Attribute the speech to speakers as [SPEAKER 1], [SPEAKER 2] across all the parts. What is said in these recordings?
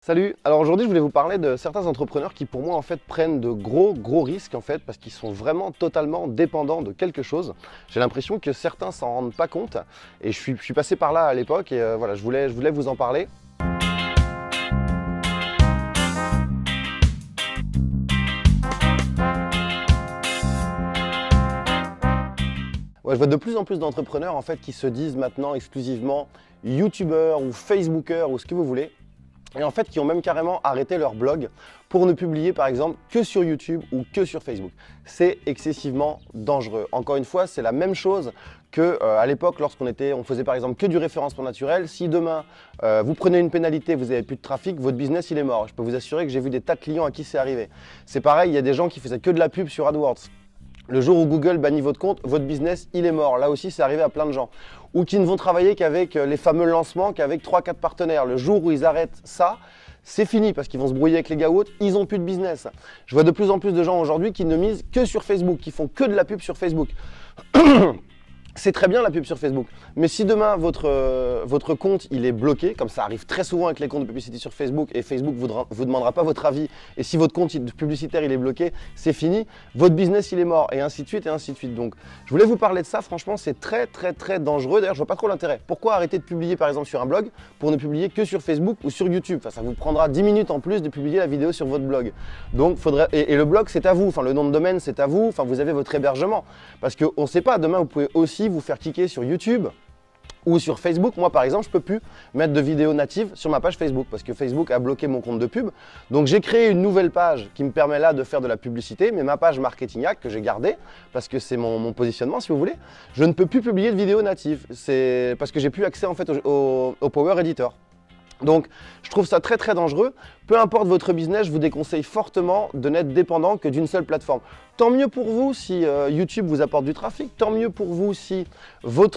[SPEAKER 1] Salut, alors aujourd'hui je voulais vous parler de certains entrepreneurs qui pour moi en fait prennent de gros risques en fait parce qu'ils sont vraiment totalement dépendants de quelque chose. J'ai l'impression que certains s'en rendent pas compte et je suis passé par là à l'époque et voilà, je voulais vous en parler. Ouais, je vois de plus en plus d'entrepreneurs en fait qui se disent maintenant exclusivement youtubeurs ou facebookers ou ce que vous voulez. Et en fait, qui ont même carrément arrêté leur blog pour ne publier par exemple que sur YouTube ou que sur Facebook. C'est excessivement dangereux. Encore une fois, c'est la même chose que à l'époque on faisait par exemple que du référencement naturel. Si demain vous prenez une pénalité, vous n'avez plus de trafic, votre business il est mort. Je peux vous assurer que j'ai vu des tas de clients à qui c'est arrivé. C'est pareil, il y a des gens qui faisaient que de la pub sur AdWords. Le jour où Google bannit votre compte, votre business, il est mort. Là aussi, c'est arrivé à plein de gens. Ou qui ne vont travailler qu'avec les fameux lancements, qu'avec 3-4 partenaires. Le jour où ils arrêtent ça, c'est fini parce qu'ils vont se brouiller avec les gars ou autres, ils n'ont plus de business. Je vois de plus en plus de gens aujourd'hui qui ne misent que sur Facebook, qui font que de la pub sur Facebook. C'est très bien la pub sur Facebook, mais si demain votre compte il est bloqué, comme ça arrive très souvent avec les comptes de publicité sur Facebook et Facebook vous demandera pas votre avis, et si votre compte publicitaire il est bloqué, c'est fini, votre business il est mort, et ainsi de suite et ainsi de suite. Donc je voulais vous parler de ça, franchement c'est très dangereux, d'ailleurs je vois pas trop l'intérêt. Pourquoi arrêter de publier par exemple sur un blog pour ne publier que sur Facebook ou sur YouTube? Enfin, ça vous prendra 10 minutes en plus de publier la vidéo sur votre blog. Donc et le blog c'est à vous, enfin le nom de domaine c'est à vous, enfin vous avez votre hébergement, parce qu'on ne sait pas, demain vous pouvez aussi vous faire cliquer sur YouTube ou sur Facebook. Moi par exemple je peux plus mettre de vidéos natives sur ma page Facebook parce que Facebook a bloqué mon compte de pub. Donc j'ai créé une nouvelle page qui me permet là de faire de la publicité, mais ma page Marketinghack que j'ai gardée parce que c'est mon positionnement si vous voulez, je ne peux plus publier de vidéos natives. C'est parce que j'ai plus accès en fait au Power Editor. Donc, je trouve ça très dangereux. Peu importe votre business, je vous déconseille fortement de n'être dépendant que d'une seule plateforme. Tant mieux pour vous si YouTube vous apporte du trafic, tant mieux pour vous si vos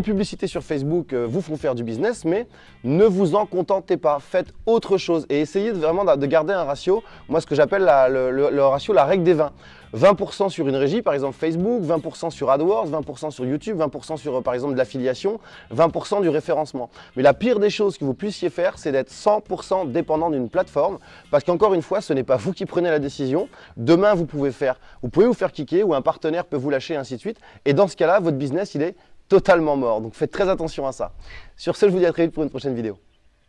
[SPEAKER 1] publicités sur Facebook vous font faire du business, mais ne vous en contentez pas, faites autre chose et essayez vraiment de garder un ratio, moi ce que j'appelle le ratio, la règle des 20. 20% sur une régie, par exemple Facebook, 20% sur AdWords, 20% sur YouTube, 20% sur par exemple de l'affiliation, 20% du référencement. Mais la pire des choses que vous puissiez faire, c'est d'être 100% dépendant d'une plateforme parce qu'encore une fois, ce n'est pas vous qui prenez la décision. Demain, vous pouvez vous faire kicker ou un partenaire peut vous lâcher, ainsi de suite. Et dans ce cas-là, votre business, il est totalement mort. Donc faites très attention à ça. Sur ce, je vous dis à très vite pour une prochaine vidéo.